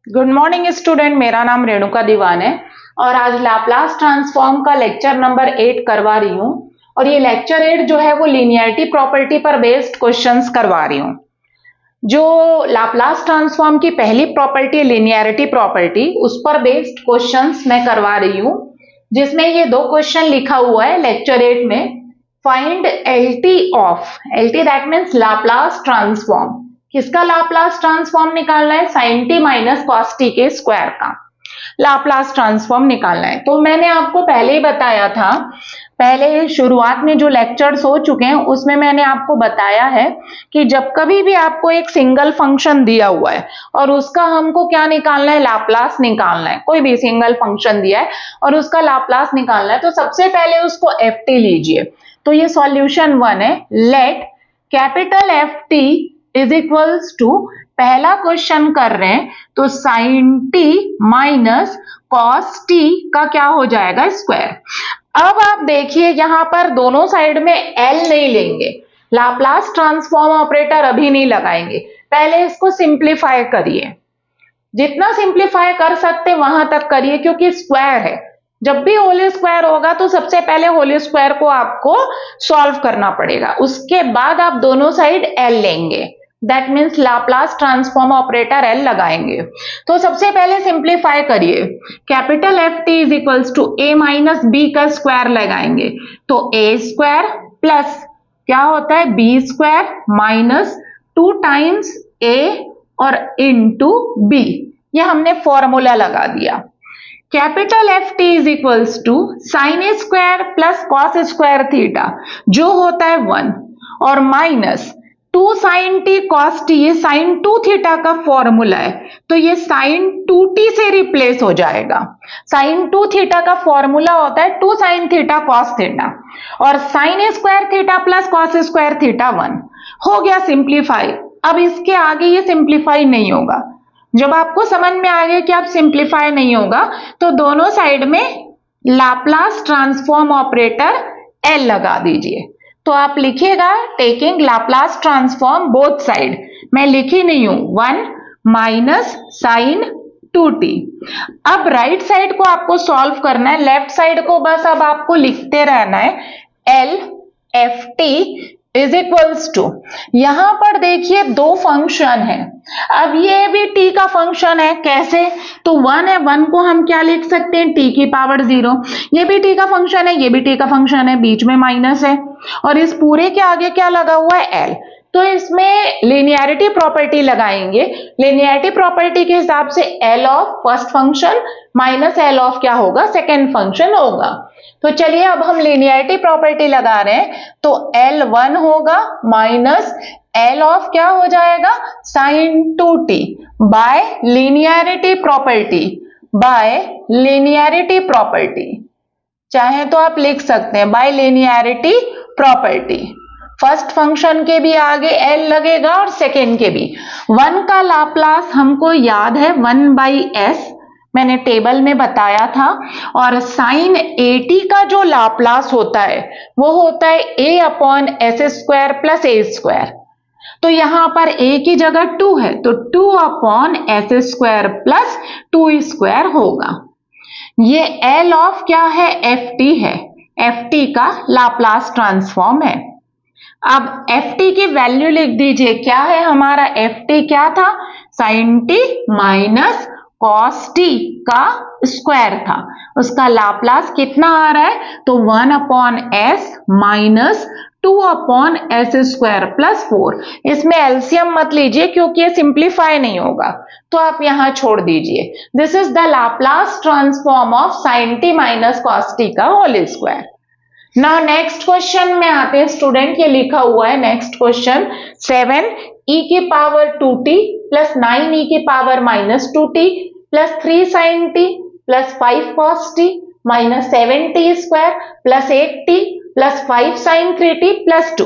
Good morning student, मेरा नाम रेणुका दीवान है और आज लाप्लास ट्रांसफॉर्म का लेक्चर नंबर 8 करवा रही हूँ। और ये लेक्चर 8 जो है वो लीनियरिटी प्रॉपर्टी पर बेस्ड क्वेश्चंस करवा रही हूँ। जो लाप्लास ट्रांसफॉर्म की पहली प्रॉपर्टी लीनियरिटी प्रॉपर्टी, उस पर बेस्ड क्वेश्चंस मैं करवा रही हूँ, जिसमें ये दो क्वेश्चन लिखा हुआ है लेक्चर 8 में। Find LT of, LT that means Laplace transform. किसका लाप्लास ट्रांसफॉर्म निकालना है? Sine T minus cos T के स्क्वायर का लाप्लास ट्रांसफॉर्म निकालना है। तो मैंने आपको पहले ही बताया था, पहले शुरुआत में जो लेक्चर्स हो चुके हैं उसमें मैंने आपको बताया है कि जब कभी भी आपको एक सिंगल फंक्शन दिया हुआ है और उसका हमको क्या निकालना है? लाप्लास निकालना है। कोई भी सिंगल फंक्शन दिया है और उसका लाप्लास निकालना है, तो सबसे पहले उसको एफ टी लीजिए। तो ये सॉल्यूशन 1 है। Let capital F T is equals to, पहला क्वेश्चन कर रहे हैं तो sine T minus cos T का क्या हो जाएगा? स्क्वायर। अब आप देखिए यहां पर दोनों साइड में एल नहीं लेंगे, लाप्लास ट्रांसफॉर्म ऑपरेटर अभी नहीं लगाएंगे, पहले इसको सिंप्लीफाई करिए। जितना सिंप्लीफाई कर सकते वहां तक करिए, क्योंकि स्क्वायर है। जब भी होल स्क्वायर होगा तो सबसे पहले होल स्क्वायर को आपको सॉल्व करना पड़ेगा, उसके बाद आप दोनों साइड एल लेंगे। That means Laplace transform operator L लगाएंगे। तो सबसे पहले सिंप्लीफाई करिए। Capital F T is equals to A minus B का स्क्वायर लगाएंगे, तो ए स्क्वायर प्लस क्या होता है? B square minus 2 times A और इनटू बी। ये हमने फॉर्मूला लगा दिया। Capital F T is equals to sine square plus cos square theta, जो होता है 1, और minus 2 sign T cos T, ये साइन 2 थीटा का फॉर्मूला है, तो ये साइन 2t से रिप्लेस हो जाएगा। साइन 2 थीटा का फॉर्मूला होता है 2 साइन थीटा कॉस थीटा, और sine square theta plus cos square theta 1 हो गया सिंप्लीफाई। अब इसके आगे ये सिंप्लीफाई नहीं होगा। जब आपको समझ में आ गया कि आप सिंप्लीफाई नहीं होगा, तो दोनों साइड में लाप्लास ट्रांसफॉर्म ऑपरेटर एल लगा दीजिए। तो आप लिखिएगा taking Laplace transform both side. मैं लिखी नहीं हूं, 1 माइनस साइन 2t। अब राइट साइड को आपको सॉल्व करना है, लेफ्ट साइड को बस अब आपको लिखते रहना है। L F T is equals to, यहां पर देखिए दो फंक्शन है। अब ये भी t का फंक्शन है, कैसे? तो 1 है, 1 को हम क्या लिख सकते हैं? t की पावर 0। ये भी t का फंक्शन है, ये भी t का फंक्शन है, बीच में माइनस है, और इस पूरे के आगे क्या लगा हुआ है? l। तो इसमें लिनियरिटी प्रॉपर्टी लगाएंगे। लिनियरिटी प्रॉपर्टी के हिसाब से L of first function minus L of क्या होगा? सेकेंड फंक्शन होगा। तो चलिए अब हम लिनियरिटी प्रॉपर्टी लगा रहे हैं, तो L1 होगा माइनस एल ऑफ क्या हो जाएगा? Sine 2t by linearity property, by linearity property. चाहे तो आप लिख सकते हैं by linearity property. First function के भी आगे एल लगेगा और सेकेंड के भी। 1 का लाप्लास हमको याद है 1/s, मैंने टेबल में बताया था। और साइन एटी का जो लाप्लास होता है वो होता है a upon S square plus A square. तो यहां पर a की जगह 2 है, तो 2 upon S square plus 2 square होगा। ये एल ऑफ क्या है? एफ टी है, एफ टी का लाप्लास ट्रांसफॉर्म है। अब एफ टी की वैल्यू लिख दीजिए। क्या है हमारा एफ टी? क्या था? Sine T minus cos T का स्क्वायर था। उसका लाप्लास कितना आ रहा है? तो 1 upon S minus 2 upon S square plus 4। इसमें एलसीएम मत लीजिए क्योंकि ये सिंप्लीफाई नहीं होगा, तो आप यहां छोड़ दीजिए। This is the Laplace transform of sine T minus cos T का whole square. Now next question में आते हैं स्टूडेंट। ये लिखा हुआ है नेक्स्ट क्वेश्चन 7 e की पावर 2t प्लस 9 e की power minus 2t plus 3 sine T plus 5 cos T minus 7t square plus 8t plus 5 sine 3t plus 2।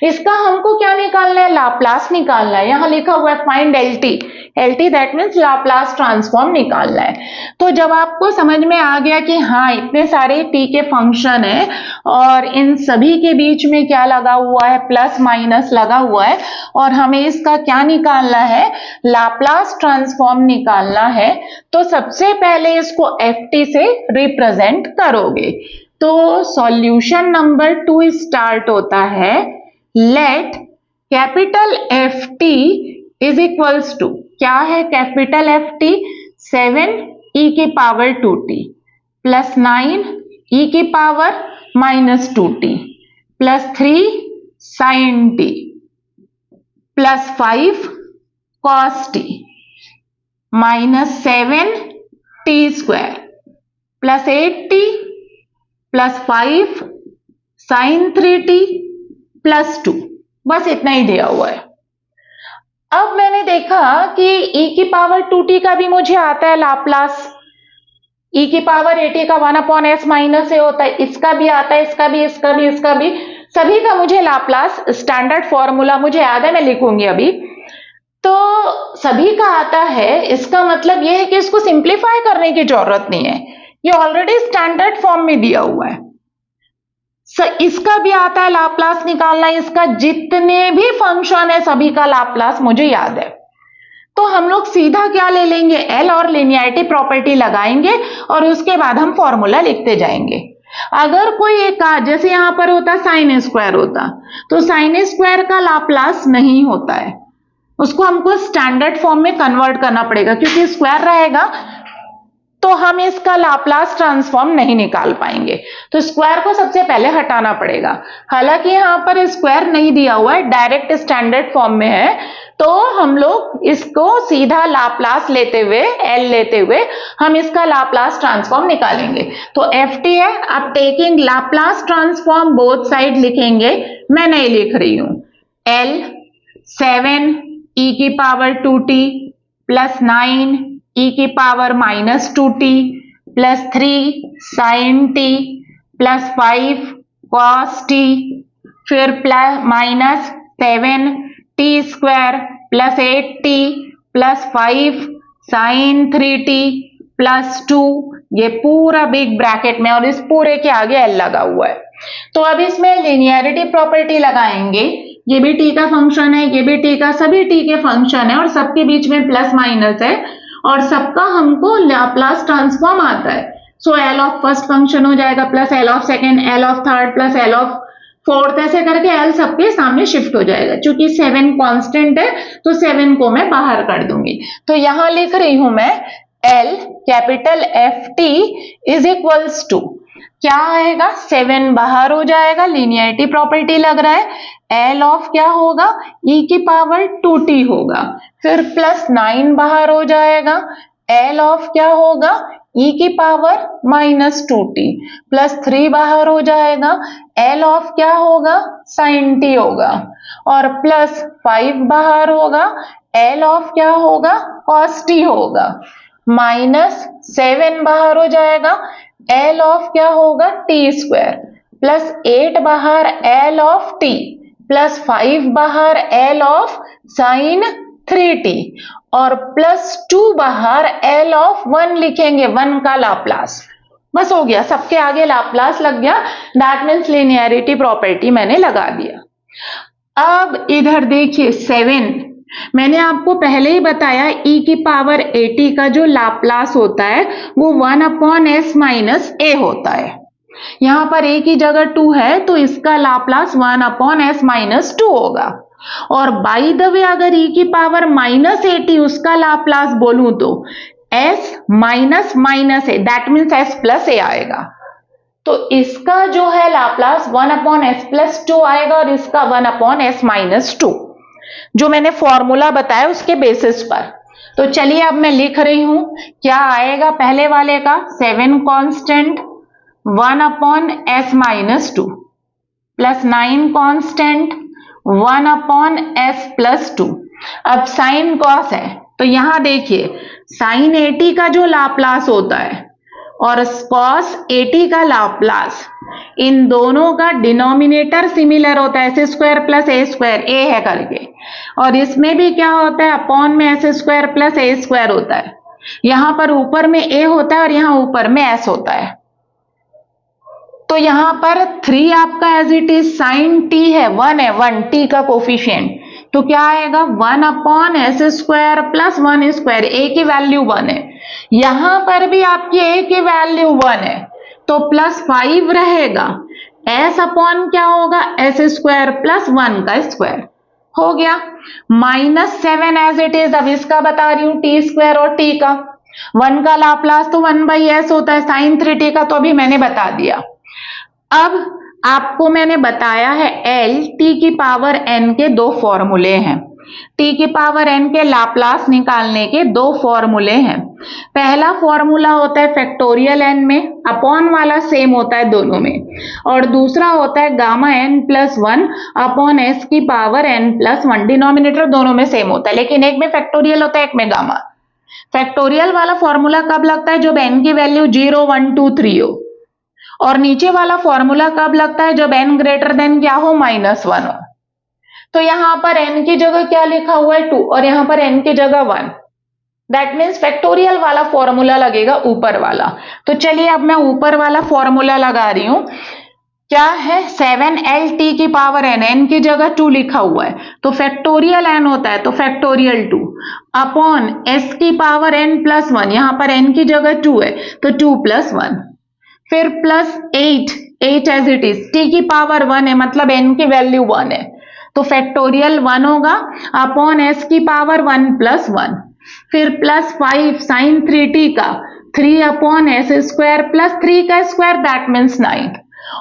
इसका हमको क्या निकालना है, लाप्लास निकालना है। यहां लिखा हुआ है find LT, LT that means Laplace transform निकालना है। तो जब आपको समझ में आ गया कि हाँ इतने सारे टी के फंक्शन है और इन सभी के बीच में क्या लगा हुआ है, प्लस माइनस लगा हुआ है, और हमें इसका क्या निकालना है, लाप्लास ट्रांसफॉर्म निकालना है, तो सबसे पहले इसको एफटी से रिप्रेजेंट करोगे। तो सॉल्यूशन नंबर 2 स्टार्ट होता है, let capital F T is equals to, क्या है कैपिटल एफ टी, 7 ई की पावर 2t प्लस 9 ई की power minus 2t plus 3 sine T plus 5 cos T minus 7 T square plus 8t plus 5 sine 3t plus 2, बस इतना ही दिया हुआ है। अब मैंने देखा कि e की पावर 2t का भी मुझे आता है लाप्लास, e की पावर 8 का 1/s माइनस ए होता है, इसका भी आता है, इसका भी, इसका भी, इसका भी, सभी का मुझे लाप्लास स्टैंडर्ड फॉर्मूला मुझे याद है, मैं लिखूंगी अभी। तो सभी का आता है, इसका मतलब यह है कि इसको सिंप्लीफाई करने की जरूरत नहीं है, ये ऑलरेडी स्टैंडर्ड फॉर्म में दिया हुआ है। इसका भी आता है लाप्लास निकालना, इसका जितने भी फंक्शन है सभी का लाप्लास मुझे याद है। तो हम लोग सीधा क्या ले लेंगे, एल और लिनियरिटी प्रॉपर्टी लगाएंगे और उसके बाद हम फॉर्मूला लिखते जाएंगे। अगर कोई एक जैसे यहां पर होता साइन स्क्वायर होता, तो साइन स्क्वायर का लाप्लास नहीं होता है, उसको हमको स्टैंडर्ड फॉर्म में कन्वर्ट करना पड़ेगा, क्योंकि स्क्वायर रहेगा तो हम इसका लाप्लास ट्रांसफॉर्म नहीं निकाल पाएंगे, तो स्क्वायर को सबसे पहले हटाना पड़ेगा। हालांकि यहां पर स्क्वायर नहीं दिया हुआ है, डायरेक्ट स्टैंडर्ड फॉर्म में है, तो हम लोग इसको सीधा लाप्लास लेते हुए, एल लेते हुए हम इसका लाप्लास ट्रांसफॉर्म निकालेंगे। तो एफ टी है, अब taking Laplace transform both side लिखेंगे, मैं नहीं लिख रही हूं, एल 7 ई की पावर 2t प्लस 9 ई की power minus 2t plus 3 sine T plus 5 cos T, फिर plus minus 7 T square plus 8t plus 5 sine 3t plus 2, ये पूरा बिग ब्रैकेट में, और इस पूरे के आगे एल लगा हुआ है। तो अब इसमें लिनियरिटी प्रॉपर्टी लगाएंगे, ये भी टी का फंक्शन है, ये भी टी का, सभी टी के फंक्शन है और सबके बीच में प्लस माइनस है और सबका हमको लाप्लास ट्रांसफॉर्म आता है। So L of first function हो जाएगा plus L of second, L of third plus L of fourth, ऐसे करके एल सबके सामने शिफ्ट हो जाएगा। चूंकि 7 कांस्टेंट है तो 7 को मैं बाहर कर दूंगी, तो यहां लिख रही हूं मैं L capital F T is equals to, क्या आएगा, 7 बाहर हो जाएगा, लिनियरिटी प्रॉपर्टी लग रहा है, एल ऑफ क्या होगा, e की पावर 2t होगा, फिर प्लस 9 बाहर हो जाएगा, एल ऑफ क्या होगा, e की पावर माइनस 2t प्लस 3 बाहर हो जाएगा, एल ऑफ क्या होगा, साइन t होगा, और प्लस 5 बाहर होगा, एल ऑफ क्या होगा, कॉस t होगा, माइनस 7 बाहर हो जाएगा, एल ऑफ क्या होगा, टी स्क्वायर प्लस 8 बाहर एल ऑफ टी प्लस 5 बाहर एल ऑफ साइन 3t और प्लस 2 बाहर एल ऑफ 1 लिखेंगे, 1 का लाप्लास, बस हो गया, सबके आगे लाप्लास लग गया, दैट मीन्स लिनियरिटी प्रॉपर्टी मैंने लगा दिया। अब इधर देखिए 7, मैंने आपको पहले ही बताया e की पावर 80 का जो लाप्लास होता है वो 1/s माइनस ए होता है, यहां पर a की जगह 2 है तो इसका लाप्लास 1/s माइनस 2 होगा, और बाय द वे अगर e की पावर माइनस 80 उसका लाप्लास बोलूं तो s minus minus A that means s plus A आएगा, तो इसका जो है लाप्लास 1/s प्लस 2 आएगा और इसका 1/s माइनस 2, जो मैंने फॉर्मूला बताया उसके बेसिस पर। तो चलिए अब मैं लिख रही हूं, क्या आएगा पहले वाले का, 7 constant 1/s minus 2 plus 9 constant 1/s plus 2। अब साइन कॉस है तो यहां देखिए साइन 80 का जो लाप्लास होता है और cos AT का लाप्लास, इन दोनों का डिनोमिनेटर सिमिलर होता है, एस स्क्वायर प्लस ए स्क्वायर, ए है करके, और इसमें भी क्या होता है, अपॉन में एस स्क्वायर प्लस ए स्क्वायर होता है। यहां पर ऊपर में ए होता है और यहां ऊपर में एस होता है। तो यहां पर 3 आपका as it is sine T है, 1 है, 1 टी का कोफिशिएंट, तो क्या आएगा 1 upon S square plus 1 square, A की वैल्यू 1 है, यहां पर भी आपकी ए की वैल्यू 1 है, तो प्लस 5 रहेगा, एस अपॉन क्या होगा, एस स्क्वायर प्लस 1 का स्क्वायर हो गया, -7 एज इट इज। अब इसका बता रही हूं टी स्क्वायर और टी का, 1 का लाप्लास तो 1/s होता है, साइन 3t का तो अभी मैंने बता दिया। अब आपको मैंने बताया है एल टी की पावर एन के 2 फॉर्मूले हैं, टी की पावर एन के लाप्लास निकालने के 2 फॉर्मूले हैं। पहला फॉर्मूला होता है फैक्टोरियल एन में, अपॉन वाला सेम होता है दोनों में, और दूसरा होता है gamma N plus 1 upon S की पावर एन प्लस 1, डिनोमिनेटर दोनों में सेम होता है, लेकिन एक में फैक्टोरियल होता है एक में गामा। फैक्टोरियल वाला फॉर्मूला कब लगता है, जब एन की वैल्यू 0 1 2 3 हो, और नीचे वाला फॉर्मूला कब लगता है, जब n ग्रेटर देन क्या हो, -1 हो। तो यहां पर n की जगह क्या लिखा हुआ है 2 और यहां पर n की जगह 1, दैट मीन्स फैक्टोरियल वाला फॉर्मूला लगेगा ऊपर वाला। तो चलिए अब मैं ऊपर वाला फॉर्मूला लगा रही हूं, क्या है 7LT की पावर n, n की जगह 2 लिखा हुआ है, तो फैक्टोरियल n होता है, तो फैक्टोरियल 2 अपॉन s की पावर n प्लस 1, यहां पर n की जगह 2 है तो 2 + 1, फिर plus 8 as it is, T की पावर 1 है मतलब n की वैल्यू 1 है, तो फैक्टोरियल 1 होगा अपॉन s की पावर 1 + 1, फिर प्लस 5 साइन 3t का 3 अपॉन एस स्क्वायर प्लस 3 का स्क्वायर, दैट मीन्स 9,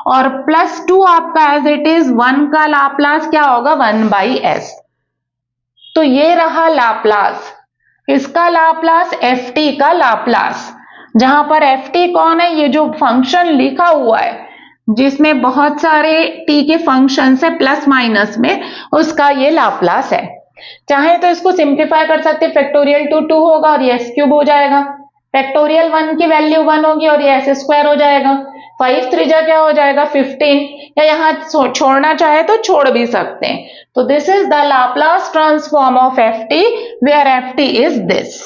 और प्लस 2 आपका एज इट इज 1 का लाप्लास क्या होगा, 1/s। तो ये रहा लाप्लास, इसका लाप्लास ft का लाप्लास, जहां पर ft कौन है, ये जो फंक्शन लिखा हुआ है जिसमें बहुत सारे t के फंक्शन है प्लस माइनस में, उसका ये लाप्लास है। चाहे तो इसको सिंप्लीफाई कर सकते, फैक्टोरियल 2 होगा और ये s³ हो जाएगा, फैक्टोरियल 1 की वैल्यू 1 होगी और ये s² हो जाएगा, 5 3 जा क्या हो जाएगा 15, या यहां छोड़ना चाहे तो छोड़ भी सकते हैं। तो this is the Laplace transform of ft where ft is this.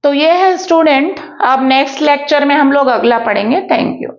तो ये है स्टूडेंट, अब नेक्स्ट लेक्चर में हम लोग अगला पढ़ेंगे। Thank you.